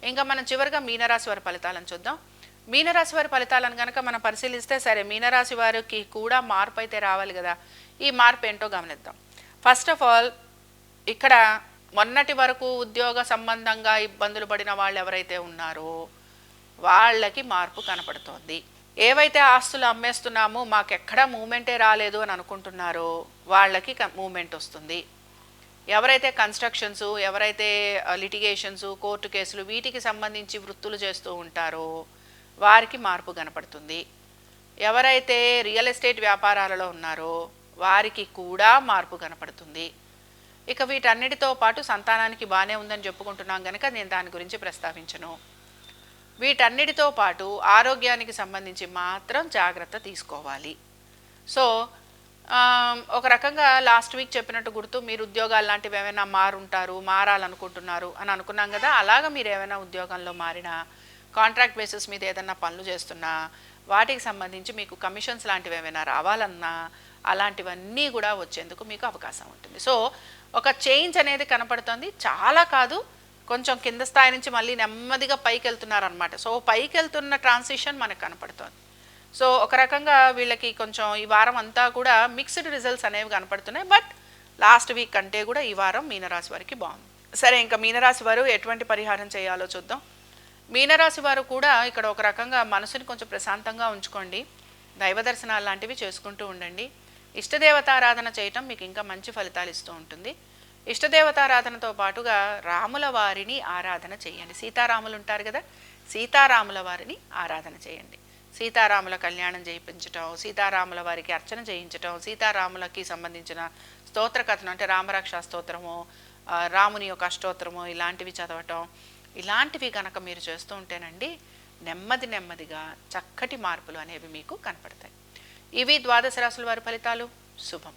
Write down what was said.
ఇంకా మనం చివరిగా మీనరాశి వారి ఫలితాలను చూద్దాం. మీనరాశి వారి ఫలితాలను కనుక మనం పరిశీలిస్తే సరే మీనరాశి వారికి కూడా మార్పు అయితే రావాలి కదా. ఈ మార్పు ఏంటో గమనిద్దాం. ఫస్ట్ ఆఫ్ ఆల్ ఇక్కడ మొన్నటి వరకు ఉద్యోగ సంబంధంగా ఇబ్బందులు పడిన వాళ్ళు ఎవరైతే ఉన్నారో వాళ్ళకి మార్పు కనపడుతోంది. ఏవైతే ఆస్తులు అమ్మేస్తున్నామో మాకెక్కడా మూమెంటే రాలేదు అని అనుకుంటున్నారో వాళ్ళకి మూమెంట్ వస్తుంది. ఎవరైతే కన్స్ట్రక్షన్స్, ఎవరైతే లిటిగేషన్స్, కోర్టు కేసులు వీటికి సంబంధించి వృత్తులు చేస్తూ ఉంటారో వారికి మార్పు కనపడుతుంది. ఎవరైతే రియల్ ఎస్టేట్ వ్యాపారాలలో ఉన్నారో వారికి కూడా మార్పు కనపడుతుంది. ఇక వీటన్నిటితో పాటు సంతానానికి బాగానే ఉందని చెప్పుకుంటున్నాం కనుక నేను దాని గురించి ప్రస్తావించను. వీటన్నిటితో పాటు ఆరోగ్యానికి సంబంధించి మాత్రం జాగ్రత్త తీసుకోవాలి. సో ఒక రకంగా లాస్ట్ వీక్ చెప్పినట్టు గుర్తు, మీరు ఉద్యోగాలు లాంటివి ఏమైనా మారాలనుకుంటున్నారు అని అనుకున్నాం కదా. అలాగా మీరు ఏమైనా ఉద్యోగంలో మారినా, కాంట్రాక్ట్ బేసిస్ మీద ఏదైనా పనులు చేస్తున్నా, వాటికి సంబంధించి మీకు కమిషన్స్ లాంటివి ఏమైనా రావాలన్నా అలాంటివన్నీ కూడా వచ్చేందుకు మీకు అవకాశం ఉంటుంది. సో ఒక చేంజ్ అనేది కనపడుతుంది. చాలా కాదు, కొంచెం కింద స్థాయి నుంచి మళ్ళీ నెమ్మదిగా పైకి వెళ్తున్నారనమాట. సో పైకి వెళ్తున్న ట్రాన్సిషన్ మనకు కనపడుతుంది. సో ఒక రకంగా వీళ్ళకి కొంచెం ఈ వారం అంతా కూడా మిక్స్డ్ రిజల్ట్స్ అనేవి కనపడుతున్నాయి. బట్ లాస్ట్ వీక్ కంటే కూడా ఈ వారం మీనరాశి వారికి బాగుంది. సరే, ఇంకా మీనరాశి వారు ఎటువంటి పరిహారం చేయాలో చూద్దాం. మీనరాశి వారు కూడా ఇక్కడ ఒక రకంగా మనసుని కొంచెం ప్రశాంతంగా ఉంచుకోండి. దైవ దర్శనాలు లాంటివి చేసుకుంటూ ఉండండి. ఇష్టదేవతారాధన చేయటం మీకు ఇంకా మంచి ఫలితాలు ఇస్తూ ఉంటుంది. ఇష్టదేవతారాధనతో పాటుగా రాముల వారిని ఆరాధన చేయండి. సీతారాములు ఉంటారు కదా, సీతారాముల వారిని ఆరాధన చేయండి. సీతారాముల కళ్యాణం చేయించటం, సీతారాముల వారికి అర్చన చేయించటం, సీతారాములకి సంబంధించిన స్తోత్ర కథనం అంటే రామరక్షా స్తోత్రము, రాముని యొక్క అష్టోత్తరము ఇలాంటివి చదవటం, ఇలాంటివి కనుక మీరు చేస్తూ ఉంటేనండి నెమ్మదిగా చక్కటి మార్పులు అనేవి మీకు కనపడతాయి. ఇవి ద్వాదశ రాశుల వారి ఫలితాలు. శుభం.